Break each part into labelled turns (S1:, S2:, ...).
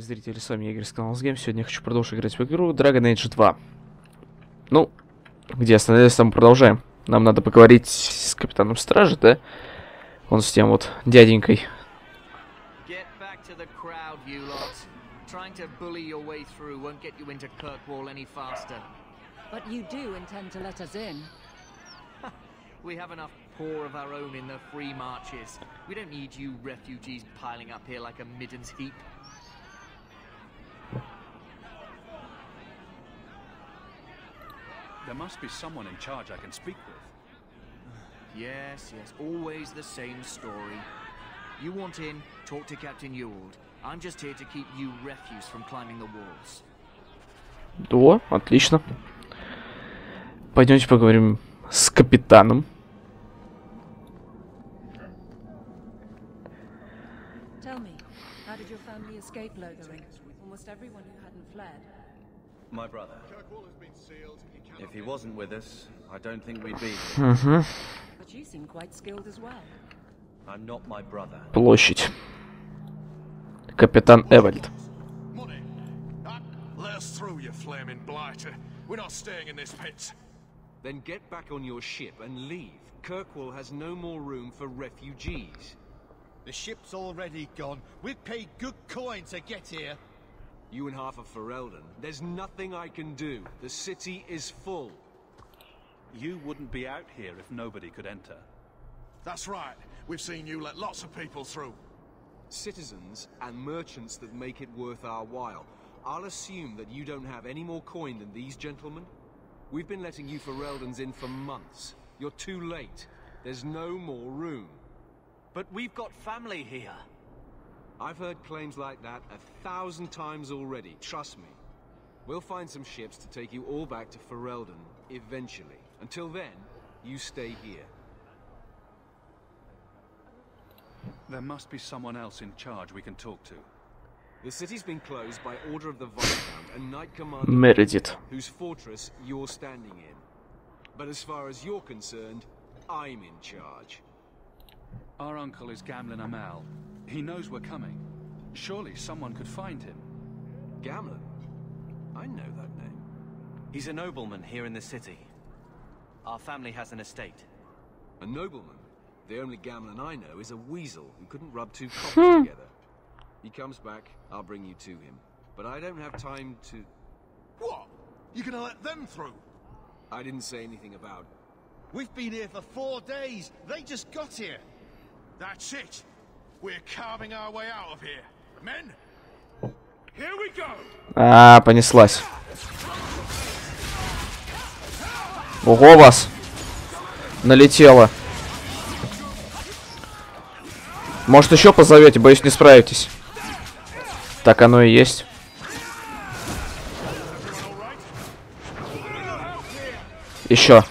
S1: зрители, с вами игры с канала Games. Сегодня я хочу продолжить играть в игру Dragon Age 2. Ну, где остановились, там продолжаем. Нам надо поговорить с капитаном стражи, да? Он с тем вот дяденькой.
S2: We have enough poor of our own in the free marches. We don't need you refugees piling up here like a middens heap.
S3: There must be someone in charge I can speak with.
S2: Yes, always the same story. You want in, talk to Captain Ewald. I'm just here to keep you refuse from climbing the walls.
S1: О, отлично. Пойдемте поговорим с капитаном.
S4: Tell me, how did your family escape Lothering? Almost everyone who hadn't fled.
S5: My brother. If he wasn't with us, I don't think we'd be here.
S4: But you seem quite skilled as well.
S5: I'm not my brother.
S1: Площадь. Капитан Эвальд.
S6: Let us through, you flaming blighter. We're not staying in this pit.
S7: Then get back on your ship and leave. Kirkwall has no more room for refugees.
S8: The ship's already gone. We've paid good coin to get here.
S7: You and half of Ferelden. There's nothing I can do. The city is full.
S3: You wouldn't be out here if nobody could enter.
S6: That's right. We've seen you let lots of people through.
S7: Citizens and merchants that make it worth our while. I'll assume that you don't have any more coin than these gentlemen. We've been letting you Fereldans in for months. You're too late. There's no more room.
S5: But we've got family here.
S7: I've heard claims like that 1,000 times already, trust me. We'll find some ships to take you all back to Ferelden, eventually. Until then, you stay here.
S3: There must be someone else in charge we can talk to.
S7: The city's been closed by order of the Viscount and Knight Commander
S1: Meredith,
S7: whose fortress you're standing in. But as far as you're concerned, I'm in charge.
S3: Our uncle is Gamlen Amal. He knows we're coming. Surely someone could find him.
S7: Gamlen? I know that name.
S5: He's a nobleman here in the city. Our family has an estate.
S7: A nobleman? The only Gamlen I know is a weasel who couldn't rub two coppers together. He comes back, I'll bring you to him. But I don't have time to...
S6: What? You gonna let them through?
S7: I didn't say anything about...
S8: We've been here for 4 days. They just got here.
S6: That's it. We're carving our way out of here. Men, here we go.
S1: А, понеслась. Ого, вас налетело. Может, еще позовете? Боюсь, не справитесь. Так оно и есть. Еще.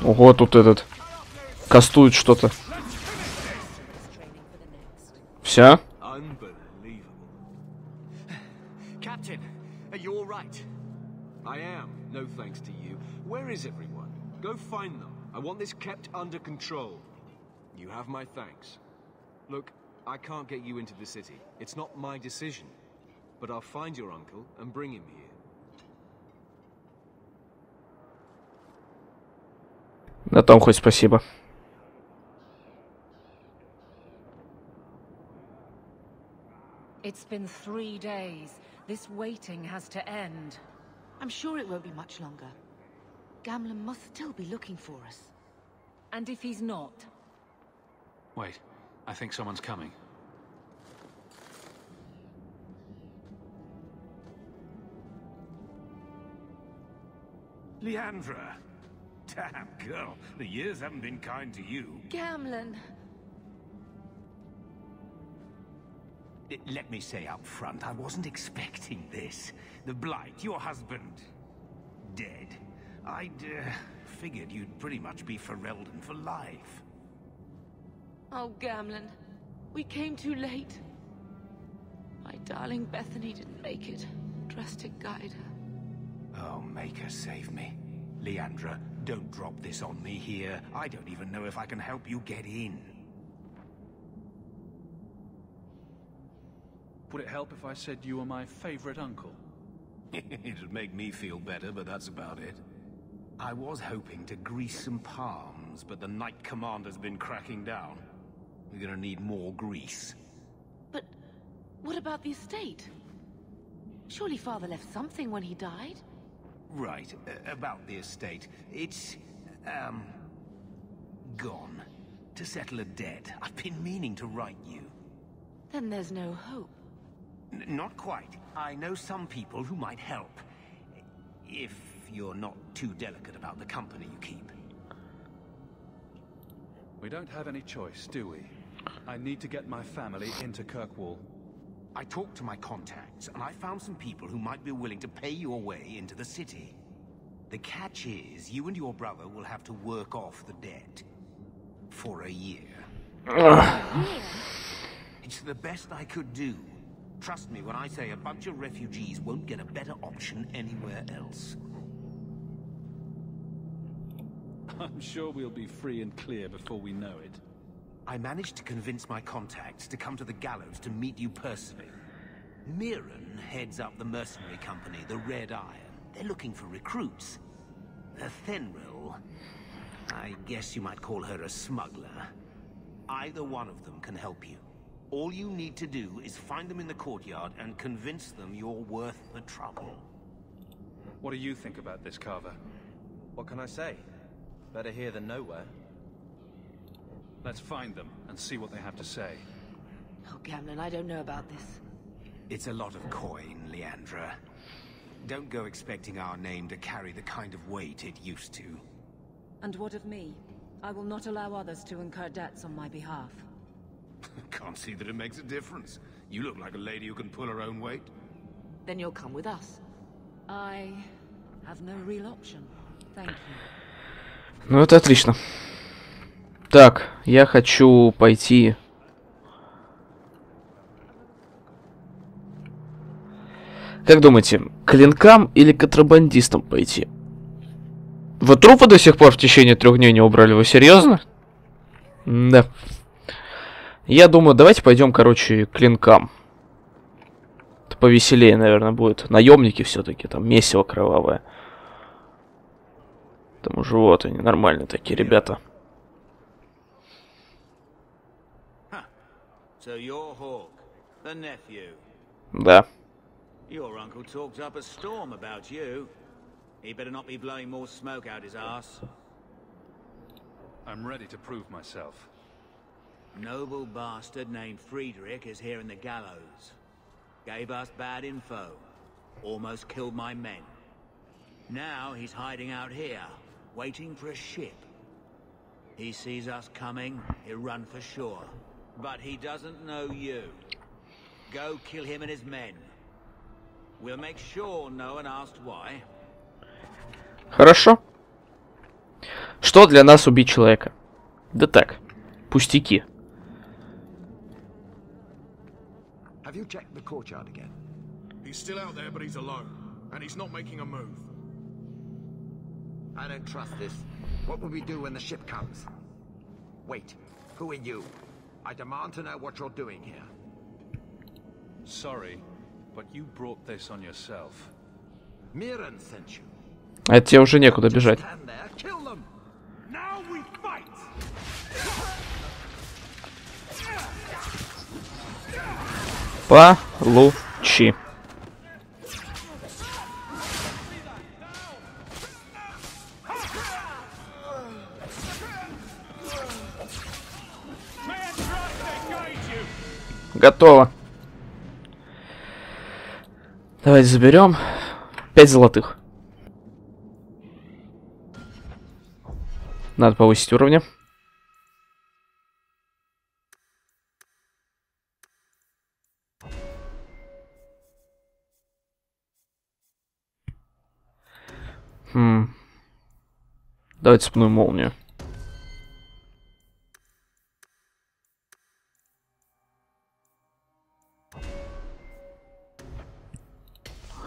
S1: Ого, тут этот кастует что-то. Все?
S2: Captain, are you all right?
S7: I am, no thanks to you. Where is everyone? Go find them. I want this kept under control. You have my thanks. Look, I can't get you into the city. It's not my decision. But I'll find your uncle and bring him here.
S1: На том хоть спасибо.
S4: It's been 3 days. This waiting has to end.
S9: I'm sure it won't be much longer. Gamlen must still be looking for us.
S4: And if he's not?
S3: Wait, I think someone's coming.
S6: Leandra. Damn, girl. The years haven't been kind to you.
S9: Gamlen.
S10: Let me say up front, I wasn't expecting this. The Blight, your husband, dead. I'd figured you'd pretty much be Ferelden for life.
S9: Oh, Gamlen. We came too late. My darling Bethany didn't make it. Trust to guide her.
S10: Oh, make her save me. Leandra, don't drop this on me here. I don't even know if I can help you get in.
S3: Would it help if I said you were my favorite uncle?
S10: It'd make me feel better, but that's about it. I was hoping to grease some palms, but the Knight Commander's been cracking down. We're gonna need more grease.
S9: But what about the estate? Surely Father left something when he died?
S10: Right, about the estate. It's, gone. To settle a debt. I've been meaning to write you.
S9: Then there's no hope.
S10: Not quite. I know some people who might help. If you're not too delicate about the company you keep.
S3: We don't have any choice, do we? I need to get my family into Kirkwall.
S10: I talked to my contacts, and I found some people who might be willing to pay your way into the city. The catch is, you and your brother will have to work off the debt. For a year. It's the best I could do. Trust me when I say a bunch of refugees won't get a better option anywhere else.
S3: I'm sure we'll be free and clear before we know it.
S10: I managed to convince my contacts to come to the gallows to meet you personally. Mirren heads up the mercenary company, the Red Iron. They're looking for recruits. Fenrir, I guess you might call her a smuggler. Either one of them can help you. All you need to do is find them in the courtyard and convince them you're worth the trouble.
S3: What do you think about this, Carver?
S5: What can I say? Better here than nowhere.
S3: Let's find them and see what they have to say.
S9: Oh, Gamlen, I don't know about this.
S10: It's a lot of coin, Leandra. Don't go expecting our name to carry the kind of weight it used to.
S4: And what of me? I will not allow others to incur debts on my behalf.
S10: Can't see that it makes a difference. You look like a lady who can pull her own weight.
S9: Then you'll come with us.
S4: I have no real option. Thank you.
S1: Ну, это отлично. Так, я хочу пойти... Как думаете, к клинкам или к контрабандистам пойти? Вы трупы до сих пор в течение 3 дней не убрали? Вы серьезно? Да. Я думаю, давайте пойдем, короче, к клинкам. Это повеселее, наверное, будет. Наемники все-таки, там месиво кровавое. Там уже вот они, нормальные такие ребята.
S2: So you're Hawk, the nephew.
S1: Да.
S2: Your uncle talked up a storm about you. He better not be blowing more smoke out his ass.
S3: I'm ready to prove myself.
S2: Noble bastard named Friedrich is here in the gallows. Gave us bad info. Almost killed my men. Now he's hiding out here, waiting for a ship. He sees us coming, he'll run for shore. But he doesn't know you. Go kill him and his men. We'll make sure no one asked why.
S1: Хорошо. Что для нас убить человека? Да так, пустяки.
S6: Have you checked the courtyard again? He's still out there, but he's alone. And he's not making a move.
S11: I don't trust this. What will we do when the ship comes? Wait, who are you? I demand to know what you're doing here.
S3: Sorry, but you brought this on yourself.
S11: Mirren sent you.
S1: А тебе уже некуда бежать.
S11: Stand there, kill them. Now we fight.
S1: Получи. Готово. Давайте заберем 5 золотых. Надо повысить уровни. Давайте цепную молнию.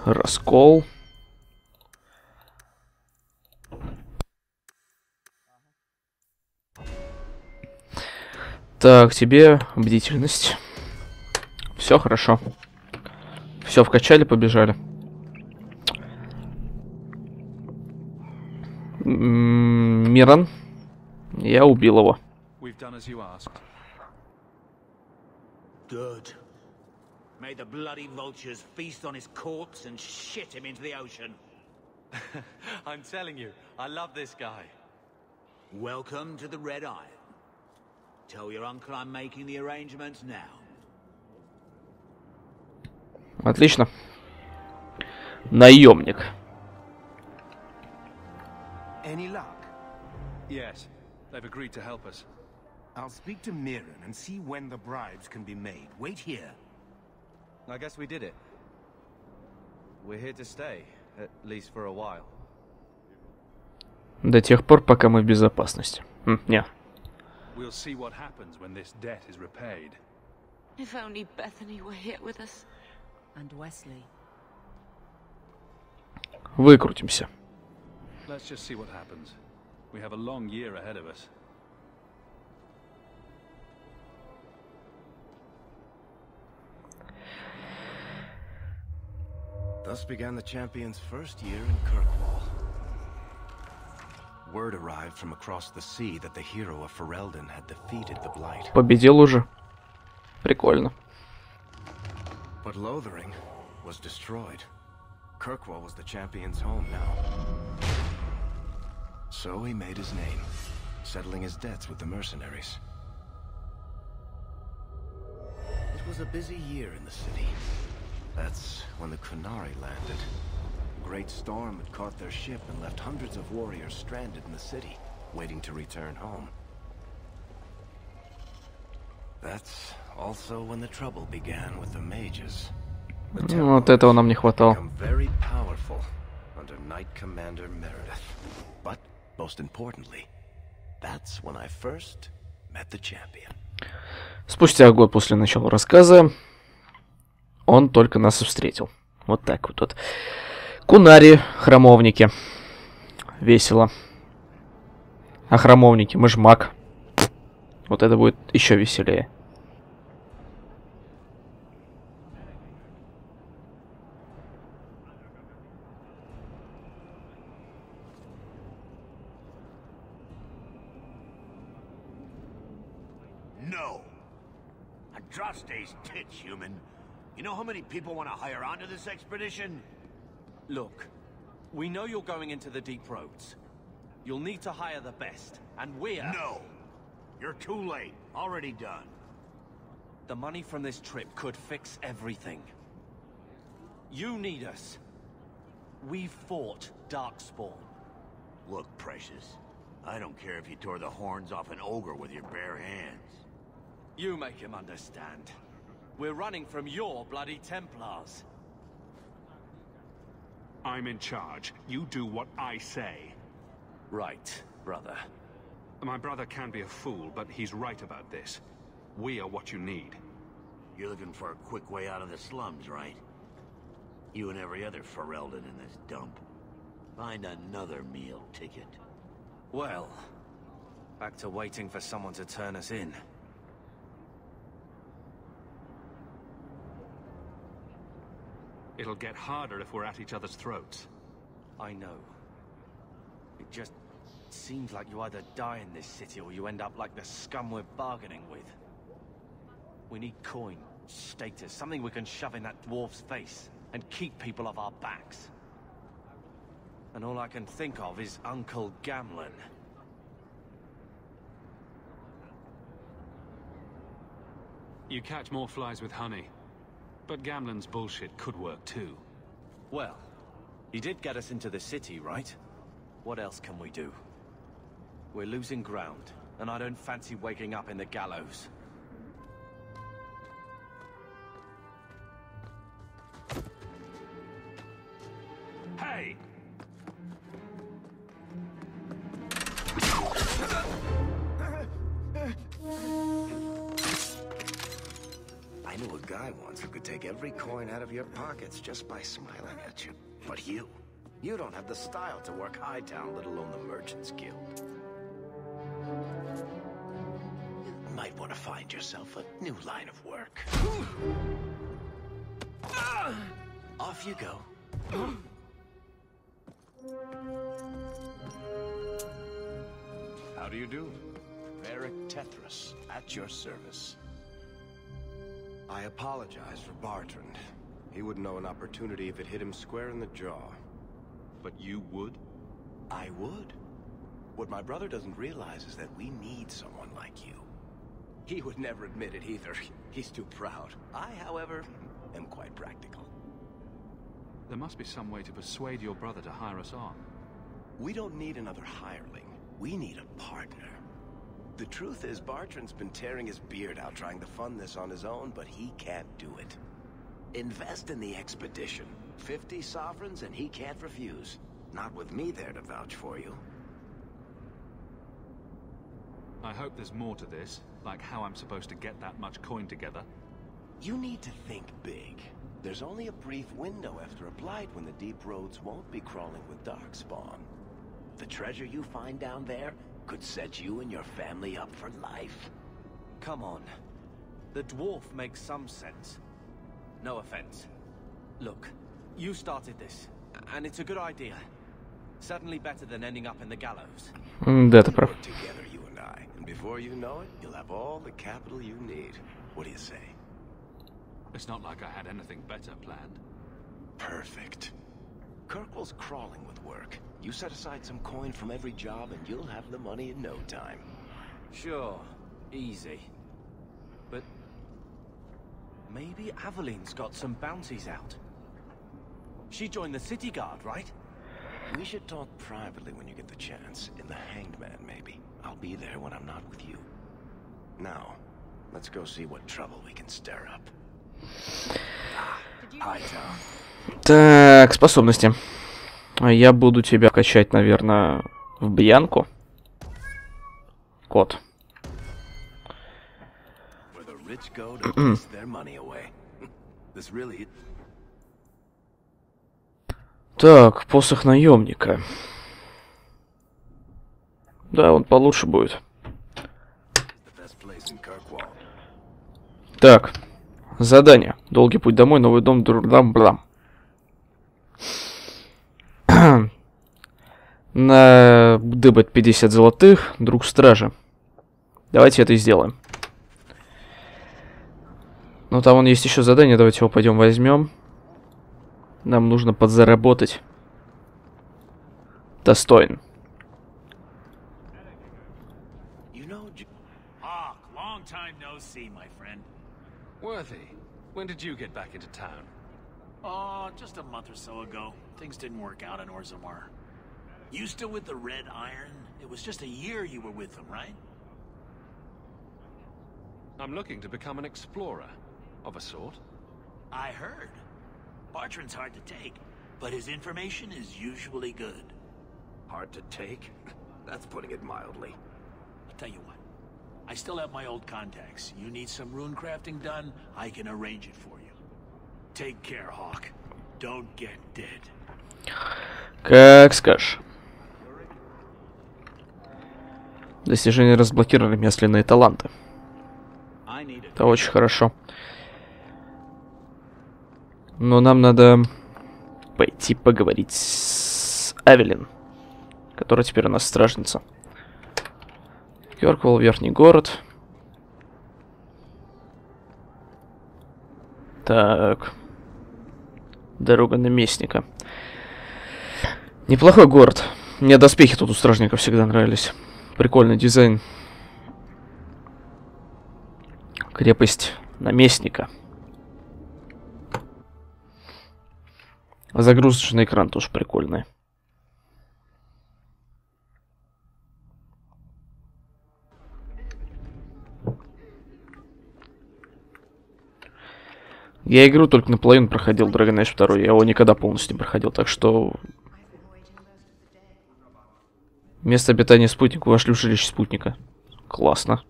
S1: Раскол. Так, тебе бдительность. Все хорошо. Все вкачали, побежали. Мирон. Я убил его.
S2: Good. May the bloody vultures feast on his corpse and shit him into the ocean.
S5: I'm telling you, I love this guy.
S2: Welcome to the Red Iron. Tell your uncle I'm making the arrangements now.
S1: Отлично. Наемник.
S10: Any luck?
S3: Yes, they've agreed to help us.
S10: I'll speak to Mirren and see when the bribes can be made. Wait here.
S5: I guess we did it. We're here to stay, at least for a while.
S1: До тех пор, пока мы в безопасности. Не.
S3: We'll see what happens when this debt is repaid.
S9: If only Bethany were here with us.
S4: And Wesley.
S1: Выкрутимся.
S3: Let's just see what happens. We have a long year ahead of us.
S10: Thus began the champion's first year in Kirkwall. Word arrived from across the sea that the hero of Ferelden had defeated the Blight.
S1: Победил уже. Прикольно.
S10: But Lothering was destroyed. Kirkwall was the champion's home now. So he made his name, settling his debts with the mercenaries. It was a busy year in the city. That's when the Kunari landed. A great storm had caught their ship and left hundreds of warriors stranded in the city, waiting to return home. That's also when the trouble began with the mages.
S1: Вот этого нам не хватало.
S10: Very powerful under Knight Commander Meredith. But most importantly, that's when I first met the champion.
S1: Спустя год после начала рассказа он только нас и встретил. Вот так вот. Кунари, храмовники. Весело. А храмовники, мы ж маг. Вот это будет еще веселее.
S2: No. Andraste's tits, human. You know how many people want to hire onto this expedition?
S5: Look, we know you're going into the deep roads. You'll need to hire the best, and we're...
S2: No. You're too late. Already done.
S5: The money from this trip could fix everything. You need us. We fought Darkspawn.
S2: Look, Precious. I don't care if you tore the horns off an ogre with your bare hands.
S5: You make him understand. We're running from your bloody Templars.
S6: I'm in charge. You do what I say.
S5: Right, brother.
S6: My brother can be a fool, but he's right about this. We are what you need.
S2: You're looking for a quick way out of the slums, right? You and every other Ferelden in this dump. Find another meal ticket.
S5: Well, back to waiting for someone to turn us in.
S6: It'll get harder if we're at each other's throats.
S5: I know. It just seems like you either die in this city or you end up like the scum we're bargaining with. We need coin, status, something we can shove in that dwarf's face and keep people off our backs. And all I can think of is Uncle Gamlen.
S6: You catch more flies with honey. But Gamlen's bullshit could work too.
S5: Well, he did get us into the city, right? What else can we do? We're losing ground, and I don't fancy waking up in the gallows.
S6: Hey!
S10: I knew a guy once who could take every coin out of your pockets just by smiling at you. But you don't have the style to work Hightown, let alone the Merchants Guild. might want to find yourself a new line of work. Off you go.
S3: How do you do?
S12: Varric Tetris, at your service. I apologize for Bartrand. He wouldn't know an opportunity if it hit him square in the jaw.
S3: But you would?
S12: I would. What my brother doesn't realize is that we need someone like you. He would never admit it either. He's too proud. I, however, am quite practical.
S3: There must be some way to persuade your brother to hire us on.
S12: We don't need another hireling. We need a partner. The truth is, Bartrand's been tearing his beard out trying to fund this on his own, but he can't do it. Invest in the expedition. 50 sovereigns and he can't refuse. Not with me there to vouch for you.
S3: I hope there's more to this, like how I'm supposed to get that much coin together.
S12: You need to think big. There's only a brief window after a blight when the deep roads won't be crawling with darkspawn. The treasure you find down there could set you and your family up for life.
S5: Come on. The dwarf makes some sense. No offense. Look, you started this, and it's a good idea. Certainly better than ending up in the gallows.
S1: Да, ты прав.
S12: Work together, you and I, and before you know it, you'll have all the capital you need. What do you say?
S3: It's not like I had anything better planned.
S12: Perfect. Kirkwall's crawling with work. You set aside some coin from every job and you'll have the money in no time.
S5: Sure, easy. But maybe Aveline's got some bounties out. She joined the city guard, right?
S12: We should talk privately when you get the chance. In the Hanged Man, maybe. I'll be there when I'm not with you. Now, let's go see what trouble we can stir up.
S1: Так, способности. Я буду тебя качать, наверное, в Бьянку. Кот. Так, посох наемника. Да, он получше будет. Так, задание. Долгий путь домой, новый дом, блам. На дыбать 50 золотых, друг стражи. Давайте это и сделаем. Ну, там вон есть еще задание, давайте его пойдем возьмем. Нам нужно подзаработать. Достоин.
S3: Worthy, when did you get back into town?
S6: Oh, just a month or so ago. Things didn't work out in Orzammar. You still with the Red Iron? It was just a year you were with them, right?
S3: I'm looking to become an explorer, of a sort.
S6: I heard. Bartrand's hard to take, but his information is usually good.
S12: Hard to take? That's putting it mildly.
S6: I'll tell you what. I still have my old contacts. You need some rune crafting done, I can arrange it for you. Take care, Hawk. Don't get dead.
S1: Как скажешь. Достижения разблокировали местные таланты. Это очень хорошо. Но нам надо пойти поговорить с Авелин, которая теперь у нас стражница. Кёрквелл, верхний город. Так. Дорога наместника. Неплохой город. Мне доспехи тут у стражников всегда нравились. Прикольный дизайн. Крепость наместника. Загрузочный экран тоже прикольный. Я игру только наполовину проходил, Dragon Age 2. Я его никогда полностью не проходил, так что... Место обитания спутника. Вошли в жилище спутника. Классно.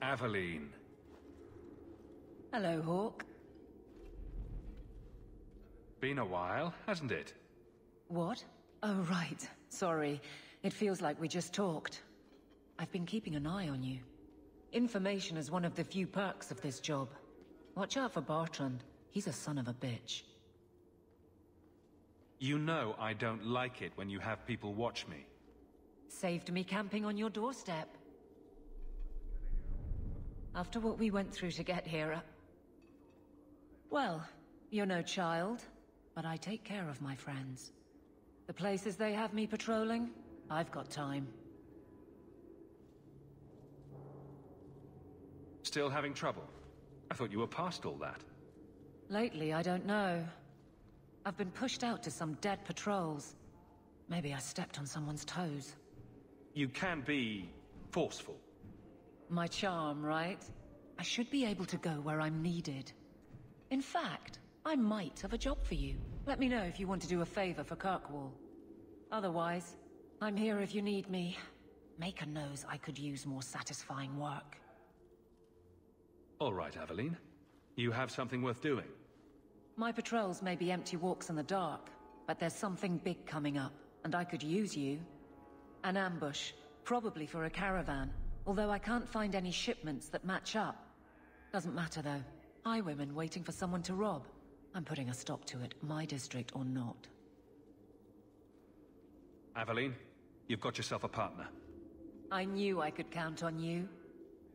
S3: Aveline.
S4: Hello, Hawk.
S3: Been a while, hasn't it?
S4: What? Oh, right. Sorry. It feels like we just talked. I've been keeping an eye on you. Information is one of the few perks of this job. Watch out for Bertrand. He's a son of a bitch.
S3: You know I don't like it when you have people watch me.
S4: Saved me camping on your doorstep. After what we went through to get here, well, you're no child, but I take care of my friends. The places they have me patrolling, I've got time.
S3: Still having trouble? I thought you were past all that.
S4: Lately, I don't know. I've been pushed out to some dead patrols. Maybe I stepped on someone's toes.
S3: You can be forceful.
S4: My charm, right? I should be able to go where I'm needed. In fact, I might have a job for you. Let me know if you want to do a favor for Kirkwall. Otherwise, I'm here if you need me. Maker knows I could use more satisfying work.
S3: All right, Aveline. You have something worth doing.
S4: My patrols may be empty walks in the dark, but there's something big coming up, and I could use you. An ambush, probably for a caravan, although I can't find any shipments that match up. Doesn't matter though. Highwaymen waiting for someone to rob. I'm putting a stop to it, my district or not.
S3: Aveline, you've got yourself a partner.
S4: I knew I could count on you.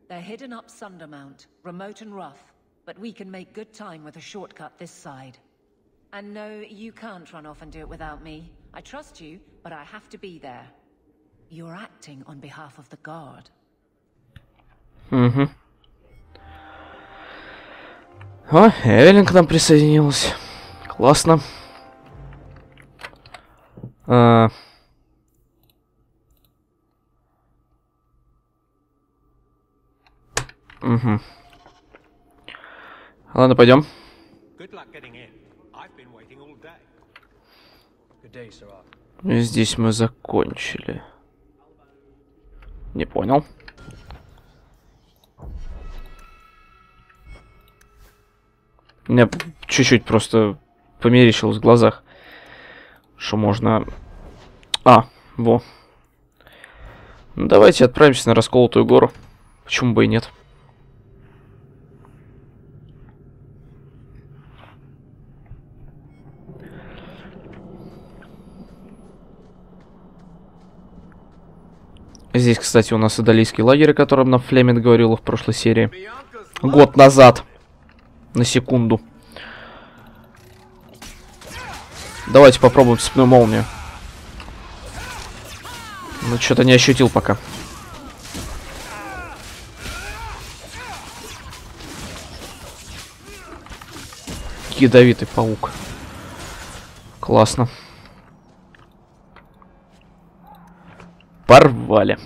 S4: They're hidden up Sundermount, remote and rough, but we can make good time with a shortcut this side. And no, you can't run off and do it without me. I trust you, but I have to be there. You're acting on behalf of the guard.
S1: Угу. О, Эвелин к нам присоединилась. Классно. Угу. Ладно, пойдем. Здесь мы закончили. Не понял. У меня чуть-чуть просто померещилось в глазах, что можно... во. Ну, давайте отправимся на расколотую гору. Почему бы и нет? Здесь, кстати, у нас идалийский лагерь, о котором нам Флеминг говорил в прошлой серии. Год назад. На секунду. Давайте попробуем цепную молнию. Ну, что-то не ощутил пока. Ядовитый паук. Классно. Порвали.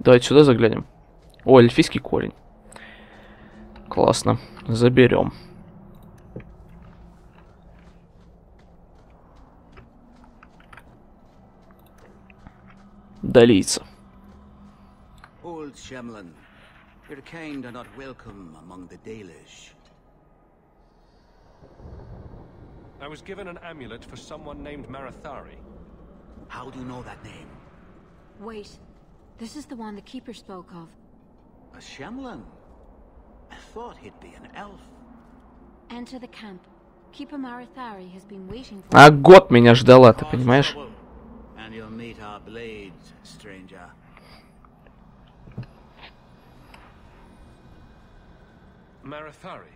S1: Давайте сюда заглянем. О, эльфийский корень. Классно. Заберем. Долийца.
S2: Old Shemlin, your kind are not welcome among the Dalish.
S3: I was given an amulet for someone named Marathari.
S2: How do you know that name?
S13: Wait. This is the one the Keeper spoke of.
S2: A Shemlin? I thought he'd be an elf.
S13: Enter the camp. Keeper Marathari has been waiting for...
S1: Год меня ждала, ты понимаешь?
S2: And you'll meet our blades, stranger.
S3: Marathari,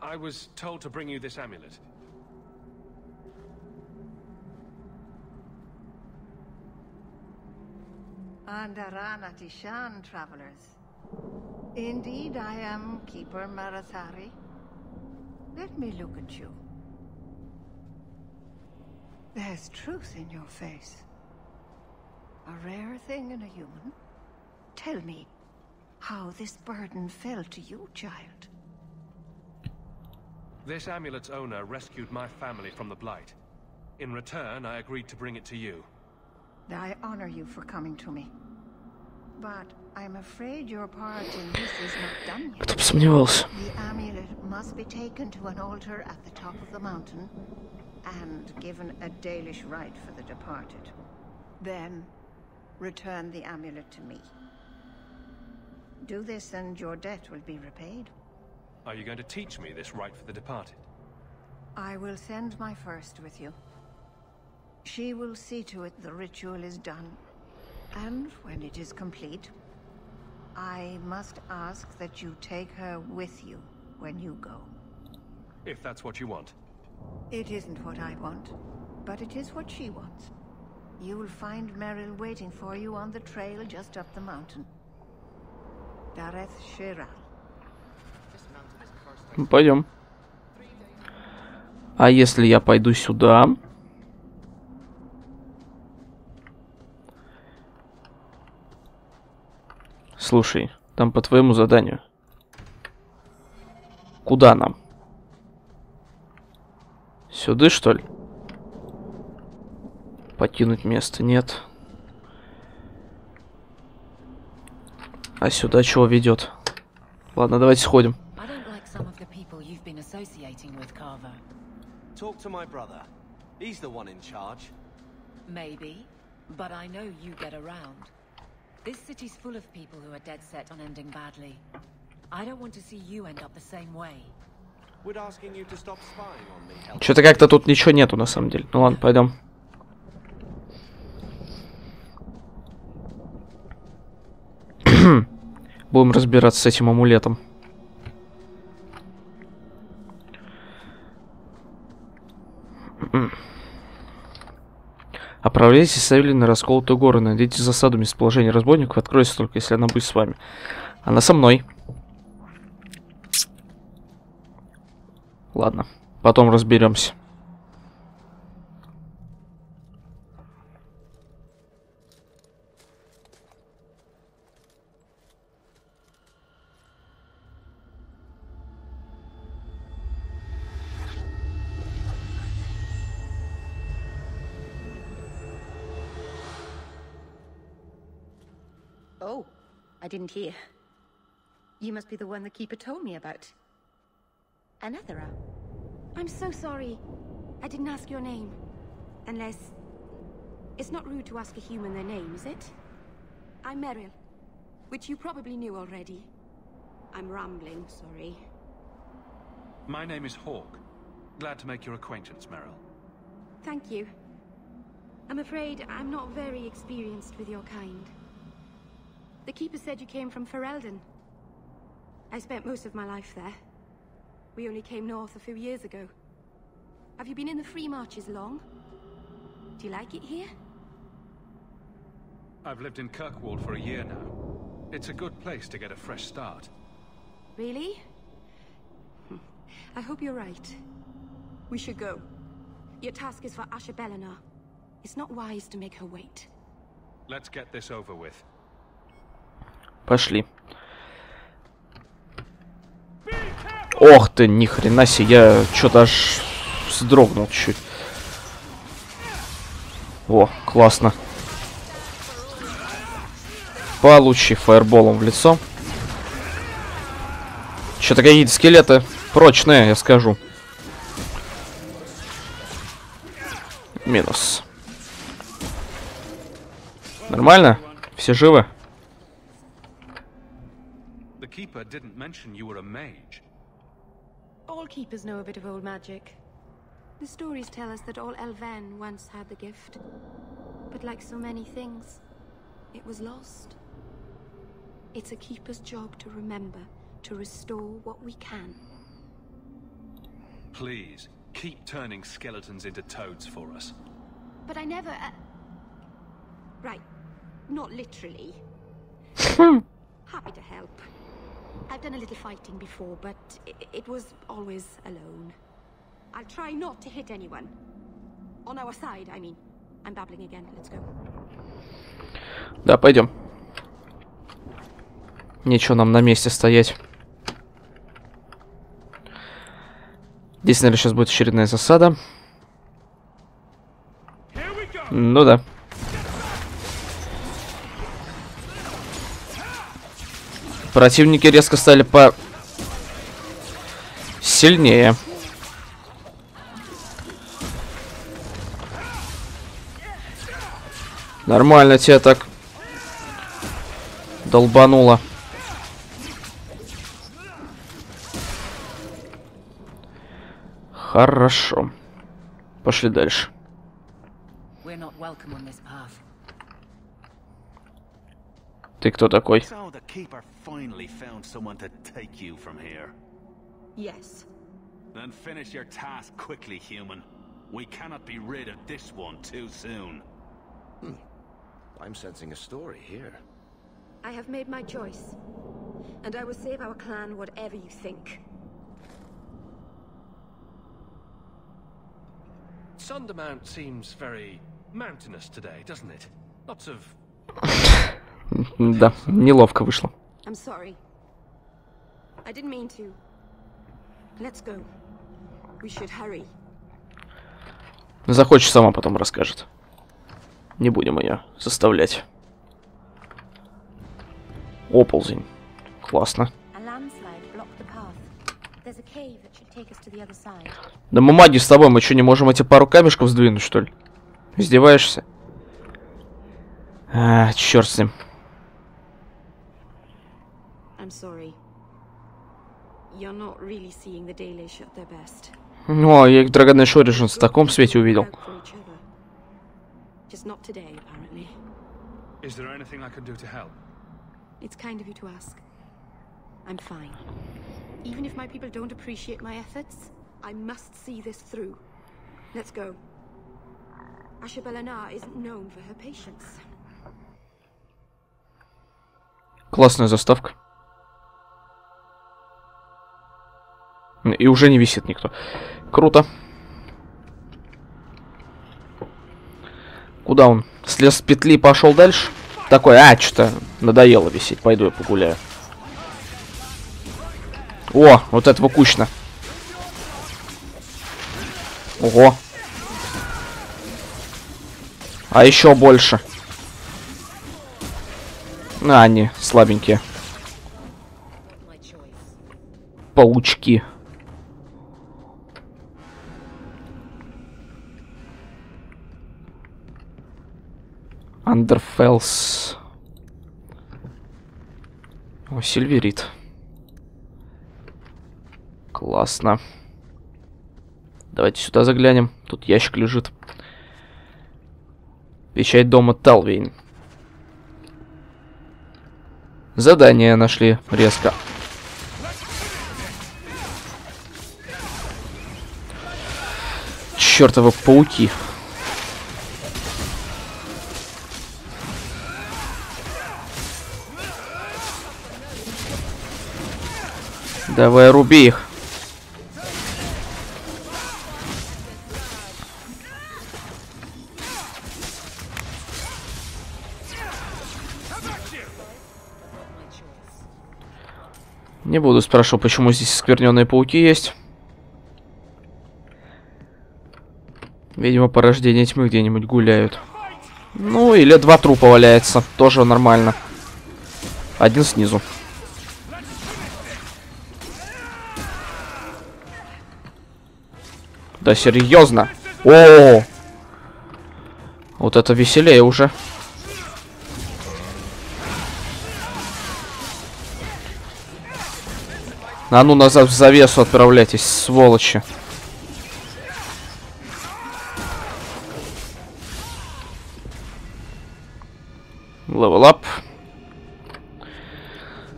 S3: I was told to bring you this amulet.
S14: Andarana Tishan, travelers. Indeed, I am Keeper Marathari. Let me look at you. There's truth in your face. A rare thing in a human. Tell me how this burden fell to you, child.
S3: This amulet's owner rescued my family from the Blight. In return, I agreed to bring it to you.
S14: I honor you for coming to me. But I'm afraid your part in this is not done yet.
S1: Кто бы сомневался.
S14: The amulet must be taken to an altar at the top of the mountain and given a Dalish rite for the departed. Then return the amulet to me. Do this and your debt will be repaid.
S5: Are you going to teach me this rite for the departed?
S14: I will send my first with you. She will see to it the ritual is done. And when it is complete, I must ask that you take her with you when you go.
S5: If that's what you want.
S14: It isn't what I want, but it is what she wants. You will find Merrill waiting for you on the trail just up the mountain. Dareth Shiral.
S1: Пойдем. А если я пойду сюда? Слушай, там по твоему заданию. Куда нам? Сюда, что ли? Покинуть место нет. А сюда чего ведет? Ладно, давайте сходим.
S5: Talk to my brother. He's the one in charge.
S4: Maybe, but I know you get around. This city's full of people who are dead set on ending badly. I don't want to see you end up the same way.
S5: We're asking you to stop spying on me.
S1: Что-то как-то тут ничего нету на самом деле. Ну ладно, пойдем. Будем разбираться с этим амулетом. Отправляйтесь с Эвелин на расколотую гору. Найдите засаду местоположения разбойников. Откроется только, если она будет с вами. Она со мной. Ладно, потом разберемся.
S15: Oh, I didn't hear. You must be the one the Keeper told me about. Anethera.
S13: I'm so sorry. I didn't ask your name. Unless... It's not rude to ask a human their name, is it? I'm Merrill, which you probably knew already. I'm rambling, sorry.
S3: My name is Hawk. Glad to make your acquaintance, Merrill.
S13: Thank you. I'm afraid I'm not very experienced with your kind. The Keeper said you came from Ferelden. I spent most of my life there. We only came north a few years ago. Have you been in the Free Marches long? Do you like it here?
S3: I've lived in Kirkwall for a year now. It's a good place to get a fresh start.
S13: Really? I hope you're right. We should go. Your task is for Asha Bellinar. It's not wise to make her wait.
S3: Let's get this over with.
S1: Пошли. Ох ты, ни хрена себе, я что-то аж вздрогнул чуть. О, классно. Получи фаерболом в лицо. Что-то какие-то скелеты прочные, я скажу. Минус. Нормально? Все живы?
S3: The Keeper didn't mention you were a mage.
S13: All Keepers know a bit of old magic. The stories tell us that all Elven once had the gift. But like so many things, it was lost. It's a Keeper's job to remember, to restore what we can.
S3: Please, keep turning skeletons into toads for us.
S13: But I never... Right, not literally. Happy to help. I've done a little fighting before, but it was always alone. I'll try not to hit anyone. On our side, I mean. I'm babbling again. Let's go.
S1: Да, пойдем. Нечего нам на месте стоять. Здесь, наверное, сейчас будет очередная засада. Ну да. Противники резко стали сильнее. Нормально тебя так долбануло. Хорошо. Пошли дальше. Ты кто такой?
S13: Yes.
S3: Then finish your task quickly, human. We cannot be rid of this one too soon.
S12: I'm sensing a story here.
S13: I have made my choice. And I will save our clan whatever you think.
S5: Sundermount seems very mountainous today, doesn't it? Lots of...
S1: Да, неловко вышло.
S13: I'm sorry. I didn't mean to. Let's go. We should hurry.
S1: Захочешь, сама потом расскажет. Не будем ее заставлять. Оползень. Классно. Да мы маги с тобой, мы что, не можем эти пару камешков сдвинуть, что ли? Издеваешься? А, черт с ним. О, я их Dragon Age Origins в таком свете увидел.
S13: Just not today, apparently.
S3: Is there anything I can do to help?
S13: It's kind of you to ask. I'm fine. Even if my people don't appreciate my efforts, I must see this through. Let's go. Asha Belenar isn't known for her patience.
S1: Классная заставка. И уже не висит никто. Круто. Куда он? Слез с петли и пошел дальше? Такой, что-то надоело висеть. Пойду я погуляю. О, вот этого кучно. Ого. А еще больше. Они слабенькие. Паучки. Андерфелс. О, сильверит. Классно. Давайте сюда заглянем. Тут ящик лежит. Печать дома Талвейн. Задание нашли резко. Чёртовы пауки. Давай, руби их. Не буду спрашивать, почему здесь скверненные пауки есть. Видимо, порождение тьмы где-нибудь гуляют. Ну, или два трупа валяется. Тоже нормально. Один снизу. Да серьезно? О! Вот это веселее уже. А ну назад в завесу отправляйтесь, сволочи. Level up.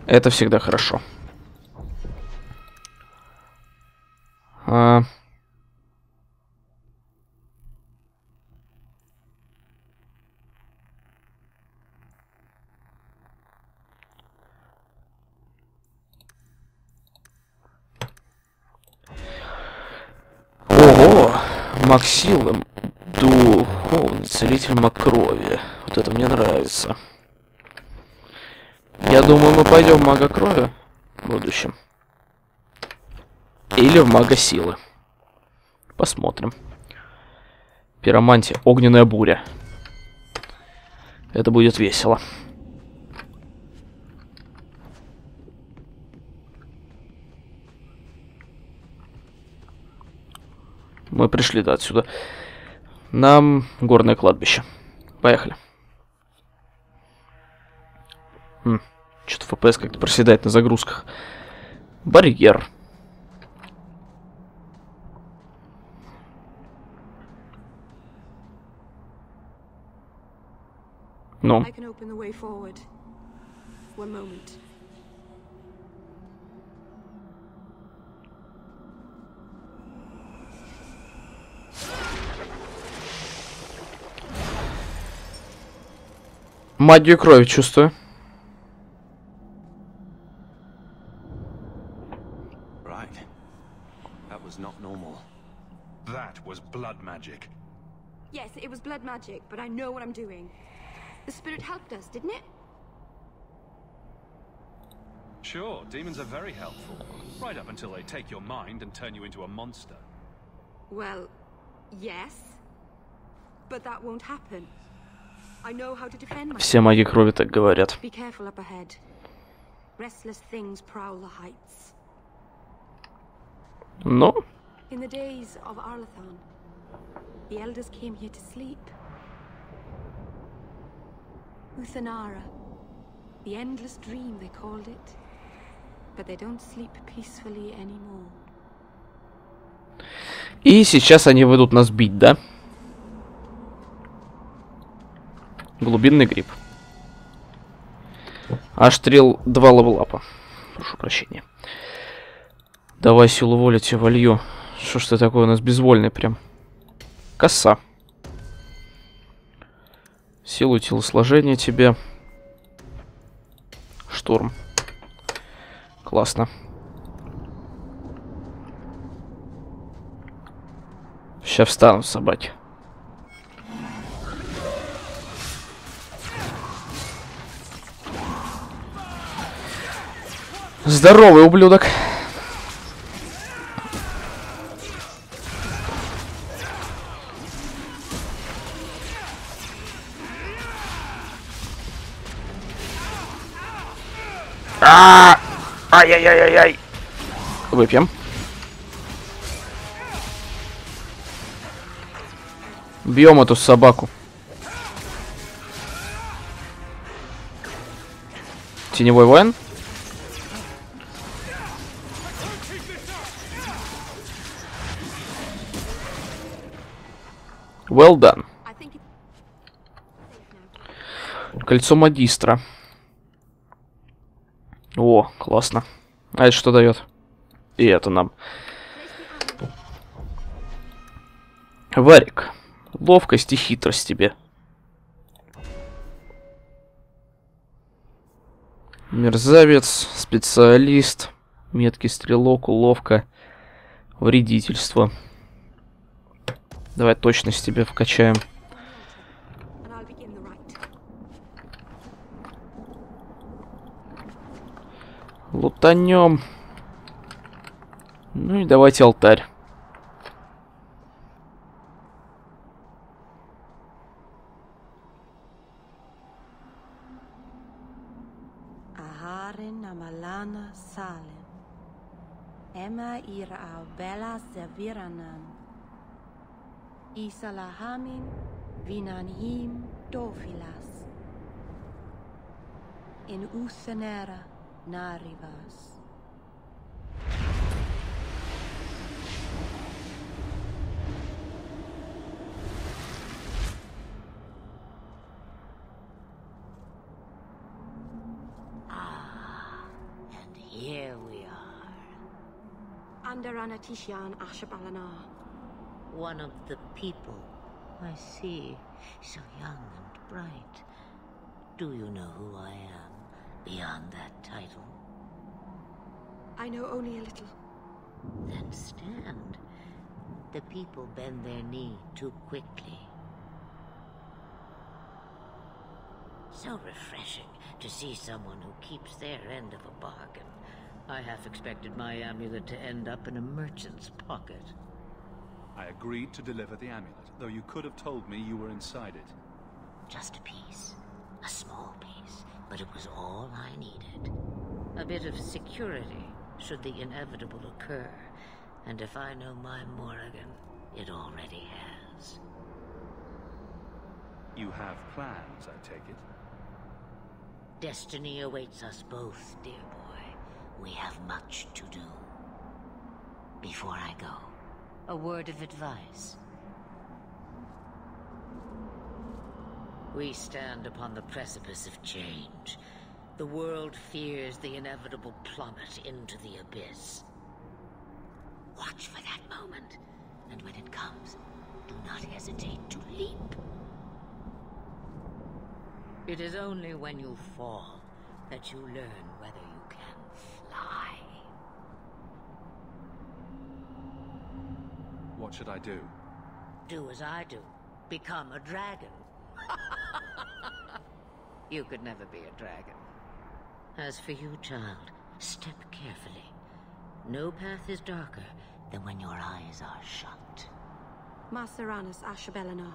S1: Это всегда хорошо. Ого! Маг силы. Духовный целитель маг крови. Вот это мне нравится. Я думаю, мы пойдем в мага крови в будущем. Или в мага силы. Посмотрим. Пиромантия. Огненная буря. Это будет весело. Мы пришли, да, отсюда. Нам горное кладбище. Поехали. Что-то FPS как-то проседает на загрузках. Барьер. Ну. Магию крови чувствую.
S5: Right. That was not normal.
S3: That was blood magic.
S13: Yes, it was blood magic, but I know what I'm doing. The spirit helped us, didn't it?
S3: Sure, demons are very helpful. Right up until they take your mind and turn you into a monster.
S13: Well, yes. But that won't happen. I know how to defend myself.
S1: Все маги крови так говорят.
S13: Be careful up ahead. Restless things prowl the heights.
S1: Ну?
S13: In the days of Arlathan, the elders came here to sleep. Uthanara, the endless dream they called it. But they don't sleep peacefully anymore.
S1: И сейчас они выйдут нас бить, да? Глубинный гриб. Аштрил 2 левелапа. Прошу прощения. Давай силу воли тебе волью. Что ж ты такой у нас безвольный прям? Коса. Силу телосложения тебе. Штурм. Классно. Сейчас встанут собаки. Здоровый ублюдок. Ай-яй-яй-яй-яй. Выпьем. Бьем эту собаку. Теневой воин. Well done. Кольцо магистра. О, классно. А это что дает? И это нам. Варик. Ловкость и хитрость тебе. Мерзавец, специалист, меткий стрелок, уловка, вредительство. Давай точность тебе вкачаем. Лутанем. Ну и давайте алтарь.
S16: Amalana Salem. Emma ira bella serviranan. Isalahamin vinanhim dofilas. In Usanera narivas.
S6: Here we are.
S13: Under Anatishan Ashabalana.
S6: One of the people. I see. So young and bright. Do you know who I am, beyond that title?
S13: I know only a little.
S6: Then stand. The people bend their knee too quickly. So refreshing to see someone who keeps their end of a bargain. I half expected my amulet to end up in a merchant's pocket.
S3: I agreed to deliver the amulet, though you could have told me you were inside it.
S6: Just a piece. A small piece, but it was all I needed. A bit of security, should the inevitable occur. And if I know my Morrigan, It already has.
S3: You have plans, I take it?
S6: Destiny awaits us both, dear boy. We have much to do. Before I go, a word of advice. We stand upon the precipice of change. The world fears the inevitable plummet into the abyss. Watch for that moment, and when it comes, do not hesitate to leap. It is only when you fall that you learn whether you can fly.
S3: What should I do?
S6: Do as I do. Become a dragon. You could never be a dragon. As for you, child, step carefully. No path is darker than when your eyes are shut.
S13: Maceranus Ashabellinar.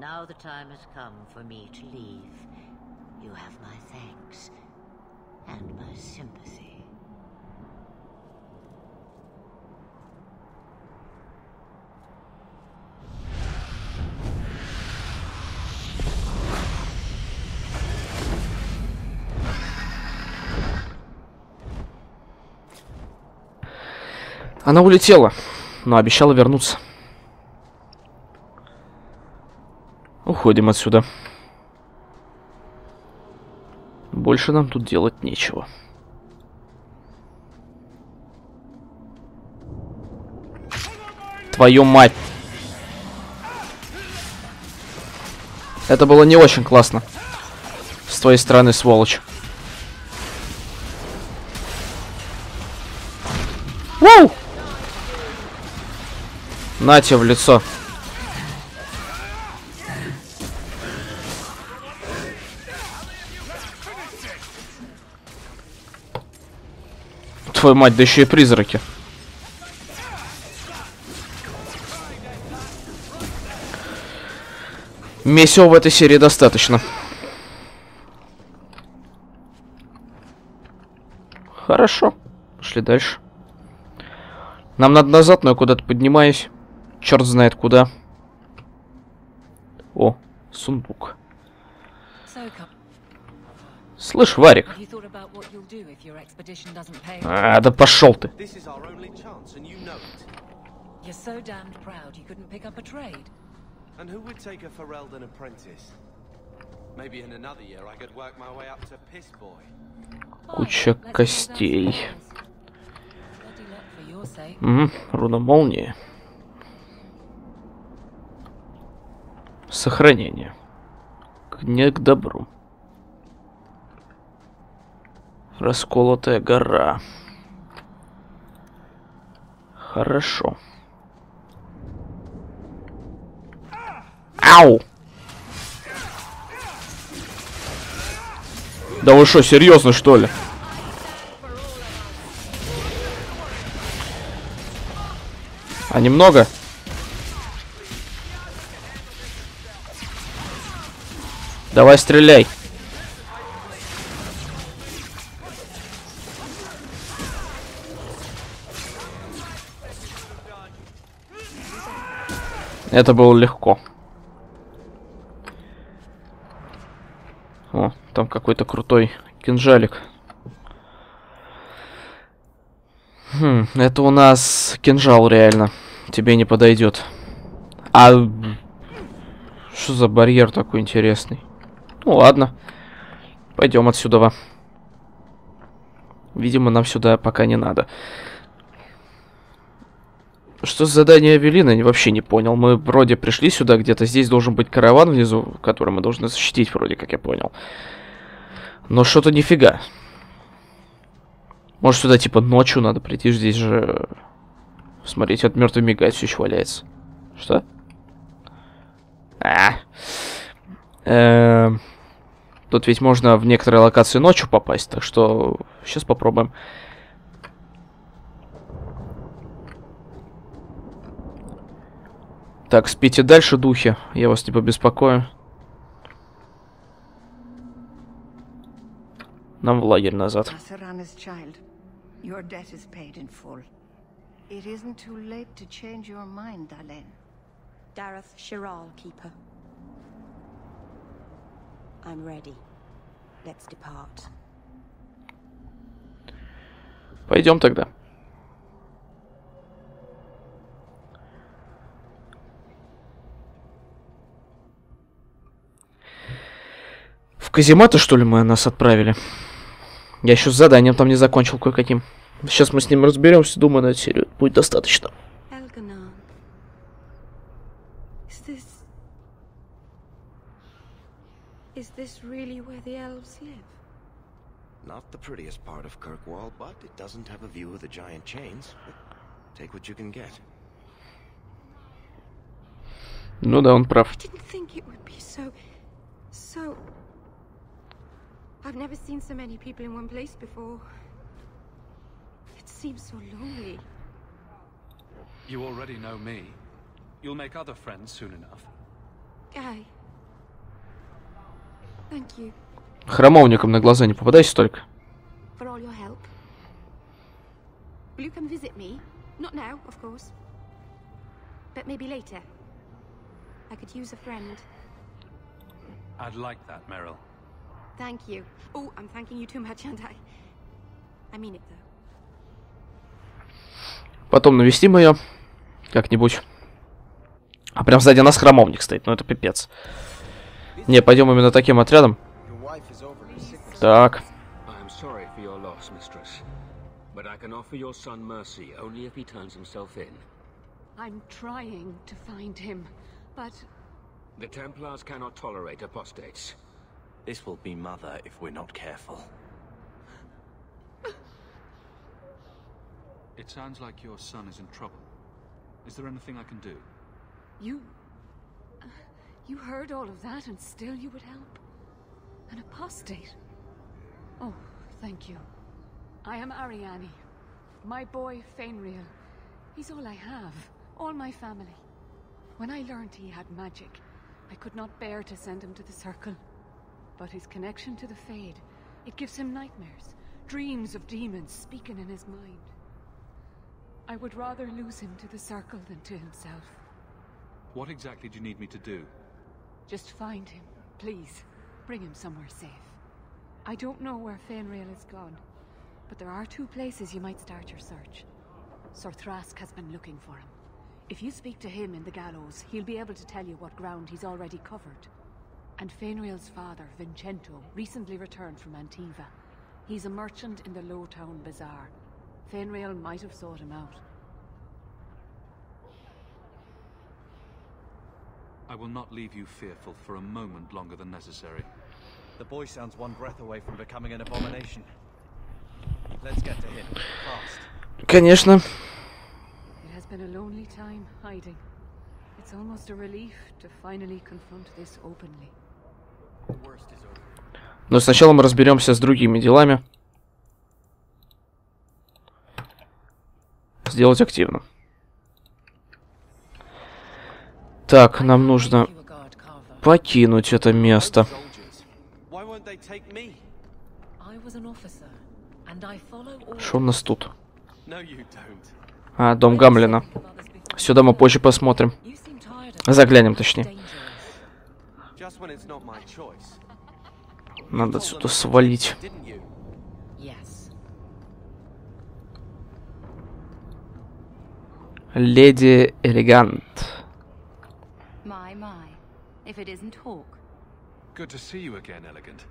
S6: Now the time has come for me to leave. You have my thanks and my sympathy.
S1: Она улетела, но обещала вернуться. Уходим отсюда. Больше нам тут делать нечего. Твою мать! Это было не очень классно. С твоей стороны, сволочь. Воу! На тебе в лицо. Твою мать, да еще и призраки. Месива в этой серии достаточно. Хорошо. Пошли дальше. Нам надо назад, но я куда-то поднимаюсь. Черт знает куда. О, сундук. Слышь, Варик. А, да пошел ты. Куча костей. Руна молнии. Сохранение. Не к добру. Расколотая гора. Хорошо. Ау! Да вы что, серьезно, что ли? А немного? Давай стреляй. Это было легко. О, там какой-то крутой кинжалик. Это у нас кинжал реально. Тебе не подойдет. А что за барьер такой интересный? Ну ладно. Пойдем отсюда. Видимо, нам сюда пока не надо. Что за задание Эвелина, я вообще не понял. Мы вроде пришли сюда, где-то здесь должен быть караван внизу, который мы должны защитить, вроде как я понял. Но что-то нифига. Может, сюда типа ночью надо прийти, здесь же... Смотрите, от мертвый мигать все еще валяется. Что? Тут ведь можно в некоторые локации ночью попасть, так что сейчас попробуем. Так, спите дальше, духи. Я вас не побеспокою. Нам в лагерь назад.
S14: It isn't too late to change your mind, Dalen.
S16: Dareth Shiral, Keeper. I'm ready. Let's depart.
S1: Пойдем тогда. В казематы, что ли, мы нас отправили? Я еще с заданием там не закончил кое-каким. Сейчас мы с ним разберемся, думаю, на эту серию будет достаточно.
S13: Is this really where the elves live?
S12: Not the prettiest part of Kirkwall, but it doesn't have a view of the giant chains. Take what you can get.
S1: Ну да, он прав.
S13: I didn't think it would be so... I've never seen so many people in one place before. It seems so lonely.
S3: You already know me. You'll make other friends soon enough.
S13: Aye. Thank you.
S1: Храмовникам на глаза не попадайся только.
S13: For all your help. Will you come visit me? Not now, of course. But maybe later. I could use a friend.
S3: I'd like that, Meryl.
S13: Thank you. Oh, I'm thanking you too much, aren't I? I mean it, though.
S1: Потом навестим ее как-нибудь. А прям сзади нас храмовник стоит, ну это пипец. Не, пойдем именно таким отрядом. Так.
S9: I'm trying to find him, but
S10: the Templars cannot tolerate apostates.
S5: This will be Mother if we're not careful.
S3: It sounds like your son is in trouble. Is there anything I can do?
S9: You heard all of that and still you would help? An apostate? Oh, thank you. I am Ariane. My boy, Fainriel. He's all I have. All my family. When I learned he had magic, I could not bear to send him to the Circle. But his connection to the Fade, it gives him nightmares. Dreams of demons speaking in his mind. I would rather lose him to the Circle than to himself.
S3: What exactly do you need me to do?
S9: Just find him, please. Bring him somewhere safe. I don't know where Fainriel is gone, but there are 2 places you might start your search. Sir Thrask has been looking for him. If you speak to him in the gallows, he'll be able to tell you what ground he's already covered. And Fainriel's father, Vincento, recently returned from Antiva. He's a merchant in the Lowtown Bazaar. Fainriel might have sought him out.
S3: I will not leave you fearful for a moment longer than necessary.
S8: The boy sounds one breath away from becoming an abomination. Let's get to him, fast.
S1: Конечно.
S9: It has been a lonely time hiding. It's almost a relief to finally confront this openly.
S1: Но сначала мы разберемся с другими делами. Сделать активно. Так, нам нужно покинуть это место. Что у нас тут? А, дом Гамлина. Сюда мы позже посмотрим. Заглянем, точнее. Надо отсюда свалить. Леди Элегант.
S15: My, if it isn't Hawk.
S3: Good to see you again, Elegant.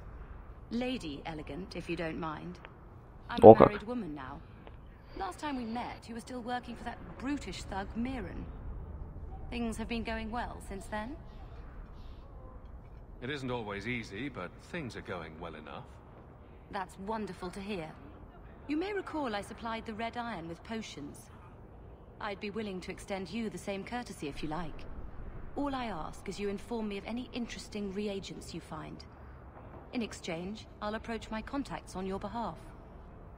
S15: Lady Elegant, if you don't mind. I'm
S1: Oh,
S15: a married woman now. Last time we met, you were still working for that brutish thug, Mirren. Things have been going well since then?
S3: It isn't always easy, but things are going well enough.
S15: That's wonderful to hear. You may recall I supplied the Red Iron with potions. I'd be willing to extend you the same courtesy if you like. All I ask is you inform me of any interesting reagents you find. In exchange, I'll approach my contacts on your behalf.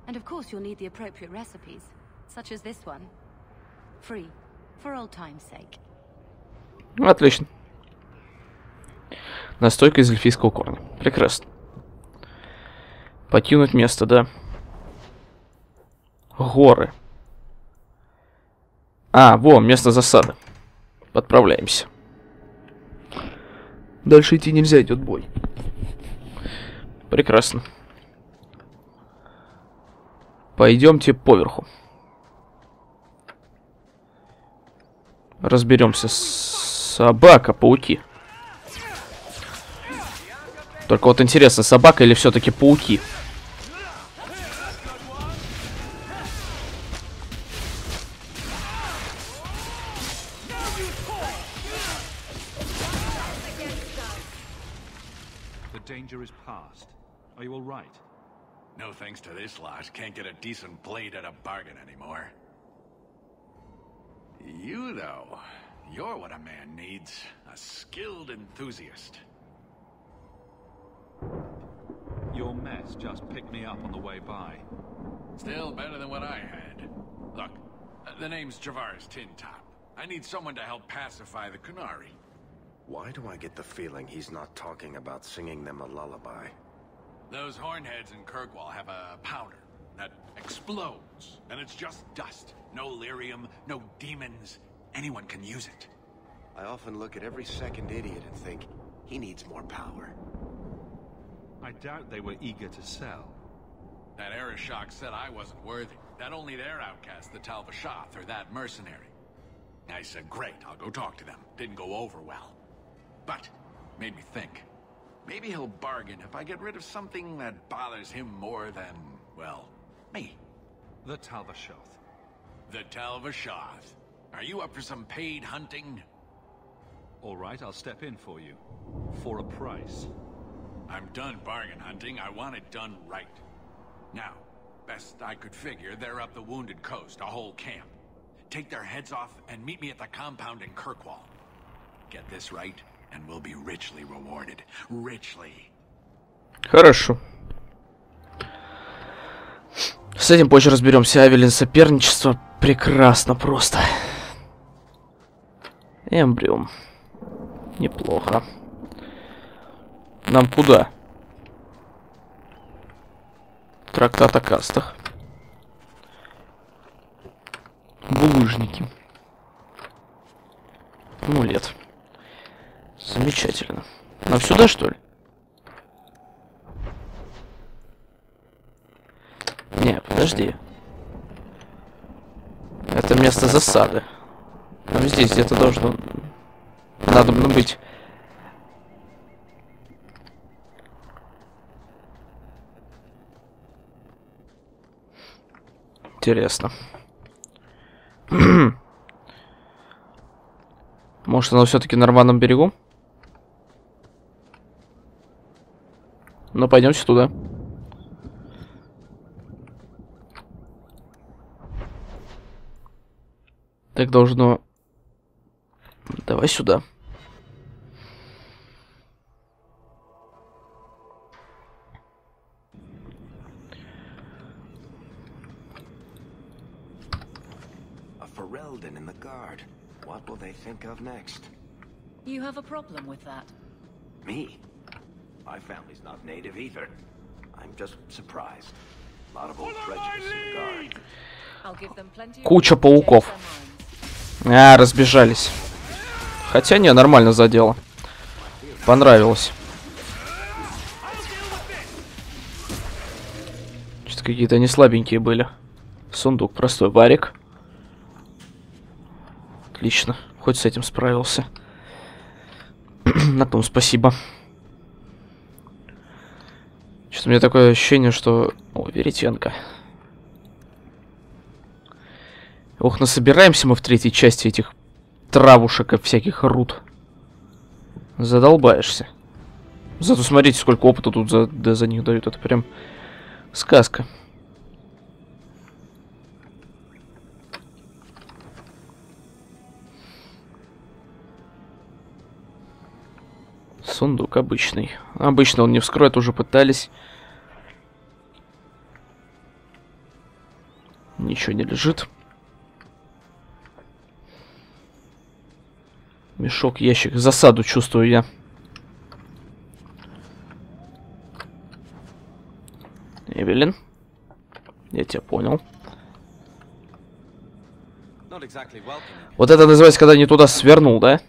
S15: And of course you'll need the appropriate recipes, such as this one. Free, for old time's sake.
S1: Отлично. Настойка из эльфийского корня. Прекрасно. Покинуть место, да. Горы. А, во, место засады. Подправляемся. Дальше идти нельзя, идет бой. Прекрасно. Пойдемте поверху. Разберемся. Собака, пауки. Только вот интересно, собака или все-таки пауки?
S3: The danger is past. Are you all right?
S12: No thanks to this lot. Can't get a decent blade at a bargain anymore. You, though, you're what a man needs. A skilled enthusiast.
S3: Your mess just picked me up on the way by.
S12: Still better than what I had. Look, the name's Javar's Tin Top. I need someone to help pacify the Kunari.
S17: Why do I get the feeling he's not talking about singing them a lullaby?
S12: Those hornheads in Kirkwall have a powder that explodes, and it's just dust. No lyrium, no demons. Anyone can use it.
S17: I often look at every second idiot and think, he needs more power.
S3: I doubt they were eager to sell.
S12: That Arishok said I wasn't worthy. That only their outcast, the Talvashath, or that mercenary. I said, great, I'll go talk to them. Didn't go over well. But, made me think. Maybe he'll bargain if I get rid of something that bothers him more than, well, me.
S3: The Talvashath.
S12: The Talvashath. Are you up for some paid hunting?
S3: All right, I'll step in for you. For a price.
S12: I'm done bargain hunting. I want it done right. Now, best I could figure, they're up the Wounded Coast, a whole camp. Take their heads off and meet me at the compound in Kirkwall. Get this right, and we'll be richly rewarded. Richly.
S1: Хорошо. С этим позже разберемся. Авелин, соперничество прекрасно просто. Эмбриум. Неплохо. Нам куда? Трактат о кастах. Булыжники. Амулет. Замечательно. Нам сюда, что ли? Не, подожди. Это место засады. Нам здесь где-то должно... Надо быть... Интересно. Может, оно все-таки на рваном берегу? Ну, пойдемте туда. Так должно... Давай сюда.
S17: In the guard. What will they think of next?
S4: You have a problem with that?
S17: Me? My family's not native either. I'm just surprised. A lot of old prejudice in the guard.
S4: I'll give them plenty of
S1: Куча пауков. А, разбежались. Хотя не, нормально задело. Понравилось. Что-то какие-то они слабенькие были. Сундук простой. Варик. Отлично. Хоть с этим справился. На том спасибо. Что-то у меня такое ощущение, что... О, веретенка. Ох, насобираемся мы в третьей части этих травушек и всяких руд. Задолбаешься. Зато смотрите, сколько опыта тут за них дают. Это прям сказка. Сундук обычный. Обычно он не вскроет, уже пытались. Ничего не лежит. Мешок, ящик. Засаду чувствую я. Эвелин. Я тебя понял. Вот это называется, когда не туда свернул, да?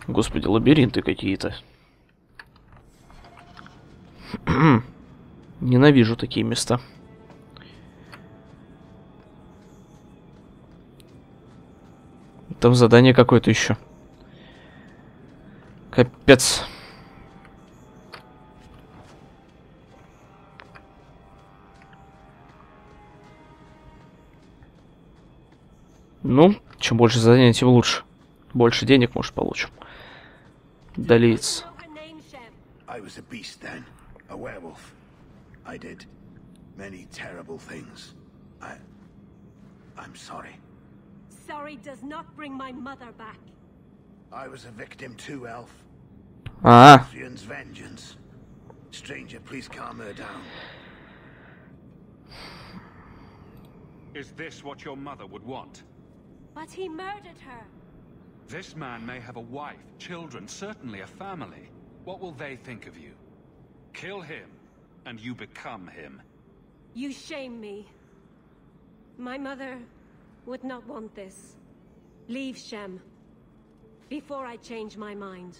S1: Господи, лабиринты какие-то. Ненавижу такие места. Там задание какое-то еще. Капец. Ну, чем больше заданий, тем лучше. Больше денег, может, получим. Долиться.
S12: I was a beast then, a werewolf. I did many terrible things. I'm sorry.
S18: Sorry does not bring my mother back.
S12: I was a victim too, Elf. Fionn's vengeance. Stranger, please calm her down.
S3: Is this what your mother would want?
S18: But he murdered her.
S3: This man may have a wife, children, certainly a family. What will they think of you? Kill him, and you become him.
S18: You shame me. My mother would not want this. Leave Shem. Before I change my mind.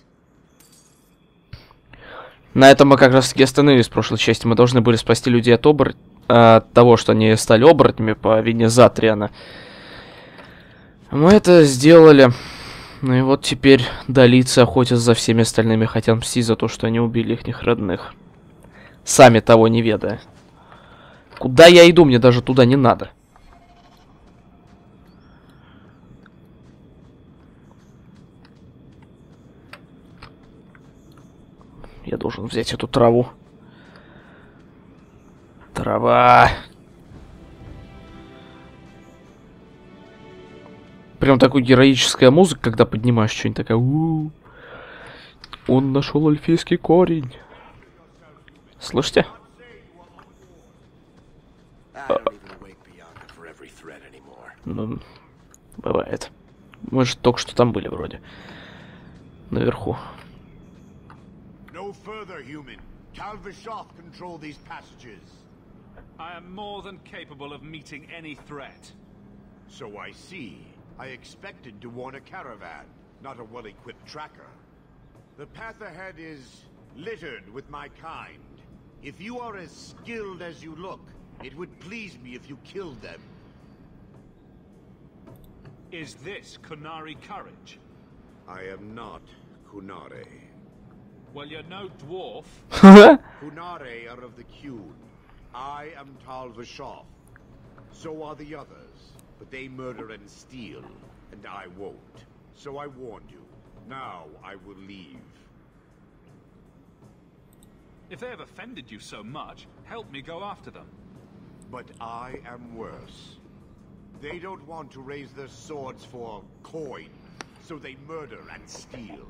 S1: На этом мы как раз таки остановились в прошлой части. Мы должны были спасти людей от того, что они стали оборотнями по вине Затриана. Мы это сделали. Ну и вот теперь долицы охотятся за всеми остальными, хотят мстить за то, что они убили их родных. Сами того не ведая. Куда я иду? Мне даже туда не надо. Я должен взять эту траву. Трава. Прям такая героическая музыка, когда поднимаешь что-нибудь такая. Он нашел эльфийский корень. Слышите? Ну, бывает. Мы же только что там были вроде. Наверху.
S10: No further, human. Calvishov control these passages.
S3: I am more than capable of meeting any threat.
S10: So I see. I expected to warn a caravan, not a well-equipped tracker. The path ahead is littered with my kind. If you are as skilled as you look, it would please me if you killed them.
S3: Is this Kunari courage?
S10: I am not Kunare.
S3: Well, you're no dwarf.
S10: Kunare are of the Qun. I am Tal Vashov. So are the others, but they murder and steal, and I won't. So I warned you. Now I will leave.
S3: If they have offended you so much, help me go after them.
S10: But I am worse. They don't want to raise their swords for coin, so they murder and steal.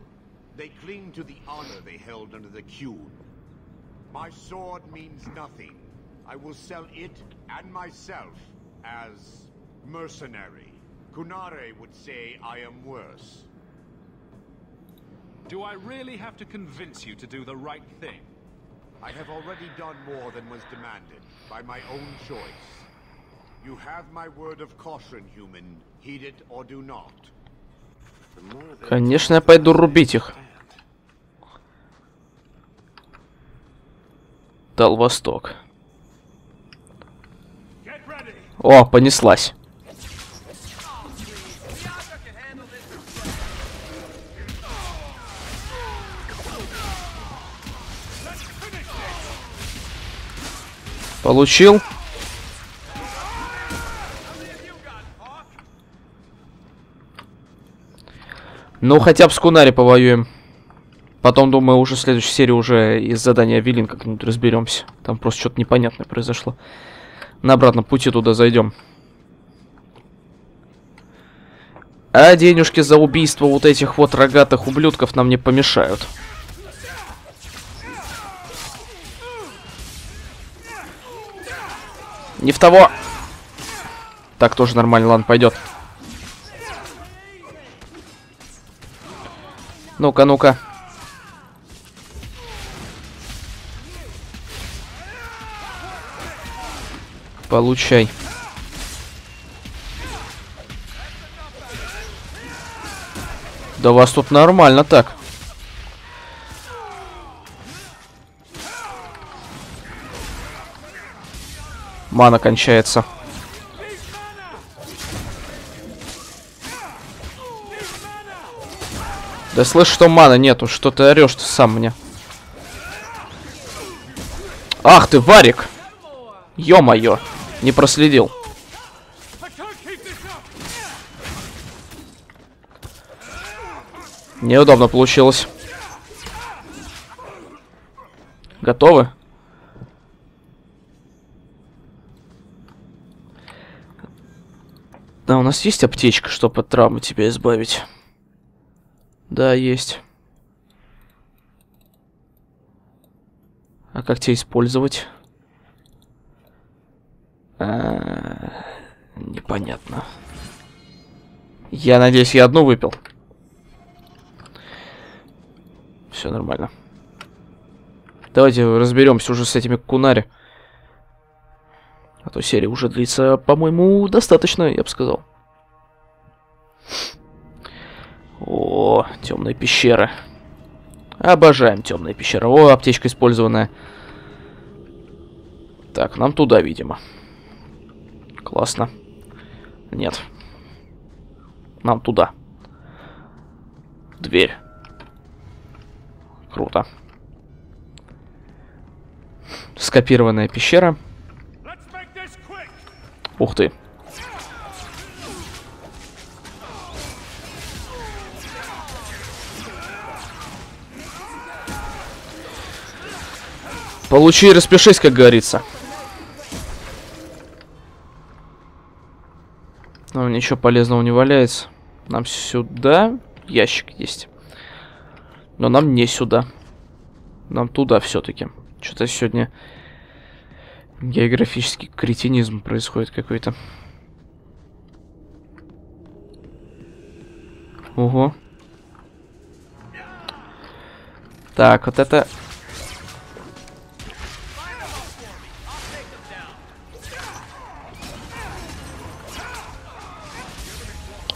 S10: They cling to the honor they held under the Qun. My sword means nothing. I will sell it and myself as mercenary. Kunare would say I am worse.
S3: Do I really have to convince you to do the right thing?
S10: I have already done more than was demanded, by my own choice. You have my word of caution, human. Heed it or do not.
S1: Конечно, я пойду рубить их. Дал Восток. О, понеслась. Получил. Ну, хотя бы с Кунари повоюем. Потом, думаю, уже в следующей серии уже из задания Вилин как-нибудь разберемся. Там просто что-то непонятное произошло. На обратном пути туда зайдем. А денежки за убийство вот этих вот рогатых ублюдков нам не помешают. Не в того. Так тоже нормально, ладно, пойдет. Ну-ка, ну-ка. Получай. Да у вас тут нормально так. Мана кончается. Да слышь, что мана нету, что ты орешь-то сам мне. Ах ты, Варик! Ё-моё, не проследил. Неудобно получилось. Готовы? Да, у нас есть аптечка, чтобы от травмы тебя избавить? Да, есть. А как тебя использовать? Непонятно. Я надеюсь, я одну выпил. Все нормально. Давайте разберемся уже с этими кунари. А то серия уже длится, по-моему, достаточно, я бы сказал. О, темная пещера. Обожаем темные пещеры. О, аптечка использованная. Так, нам туда, видимо. Классно. Нет. Нам туда. Дверь. Круто. Скопированная пещера. Ух ты. Получи и распишись, как говорится. Ну, ничего полезного не валяется. Нам сюда ящик есть. Но нам не сюда. Нам туда все-таки. Что-то сегодня географический кретинизм происходит какой-то. Ого. Так, вот это...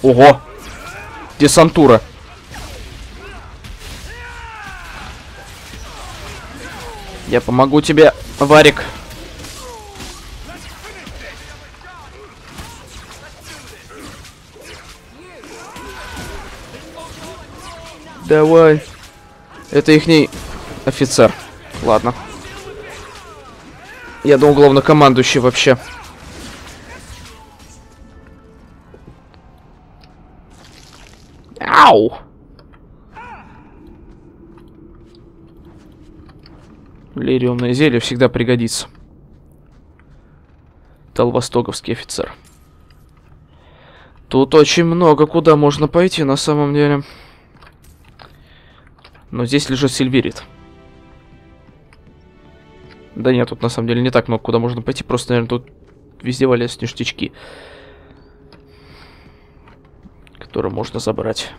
S1: Ого! Десантура. Я помогу тебе, Варик. Давай. Это ихний офицер. Ладно. Я думал, главнокомандующий вообще. Ау! Лириумное зелье всегда пригодится. Талвостоковский офицер. Тут очень много куда можно пойти на самом деле. Но здесь лежит сильверит. Да нет, тут на самом деле не так много куда можно пойти. Просто, наверное, тут везде валяются ништячки, которые можно забрать.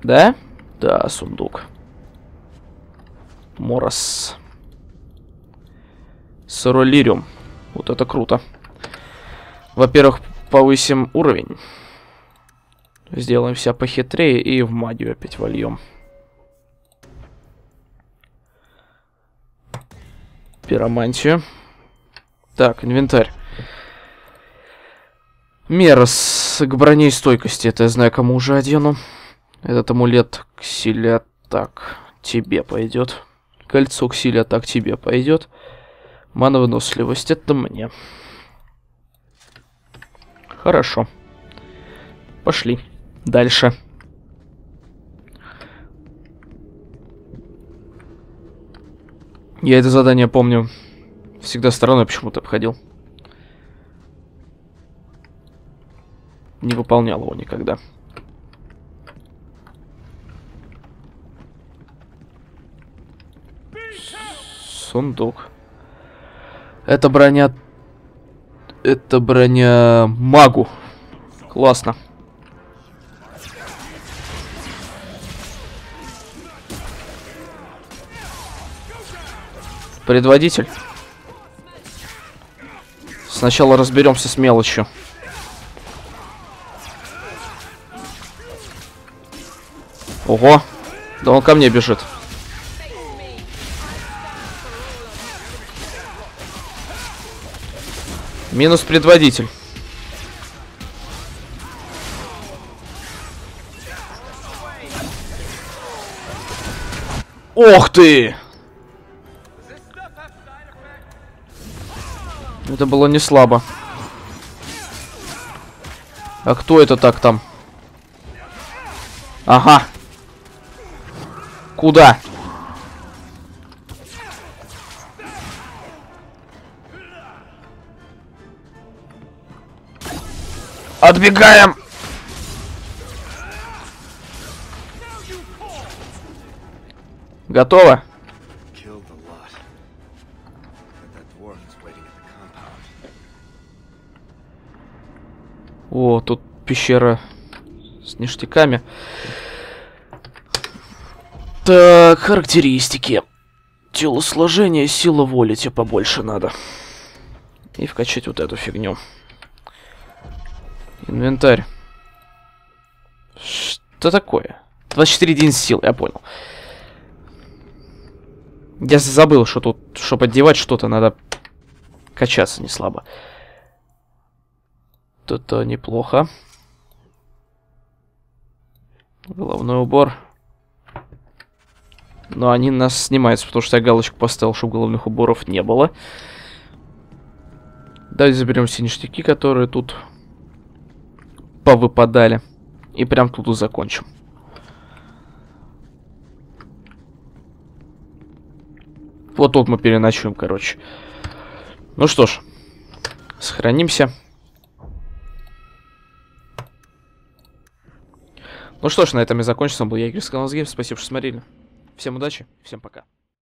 S1: Да? Да, сундук. Морос. Сырой лириум. Вот это круто. Во-первых, повысим уровень. Сделаем все похитрее и в магию опять вольем. Пиромантию. Так, инвентарь. Мерос к бронестойкости. Это я знаю, кому уже одену. Этот амулет к силе атак тебе пойдет. Кольцо к силе атак тебе пойдет. Мановыносливость это мне. Хорошо. Пошли. Дальше. Я это задание помню. Всегда стороной почему-то обходил. Не выполнял его никогда. Сундук. Это броня... Это броня магу. Классно. Предводитель. Сначала разберемся с мелочью. Ого. Да он ко мне бежит. Минус предводитель. Ох ты! Это было не слабо. А кто это так там? Ага. Куда? Отбегаем! Готово? О, тут пещера с ништяками. Так, характеристики. Телосложение, сила воли тебе побольше надо. И вкачать вот эту фигню. Инвентарь. Что такое? 24 единиц сил, я понял. Я забыл, что тут, чтобы одевать что-то, надо качаться не слабо. Это неплохо. Головной убор. Но они нас снимаются, потому что я галочку поставил, чтобы головных уборов не было. Давайте заберем все ништяки, которые тут повыпадали. И прям тут и закончим. Вот тут мы переночуем, короче. Ну что ж, сохранимся. Ну что ж, на этом и закончим. С вами был я, игры, с канала Games. Спасибо, что смотрели. Всем удачи, всем пока.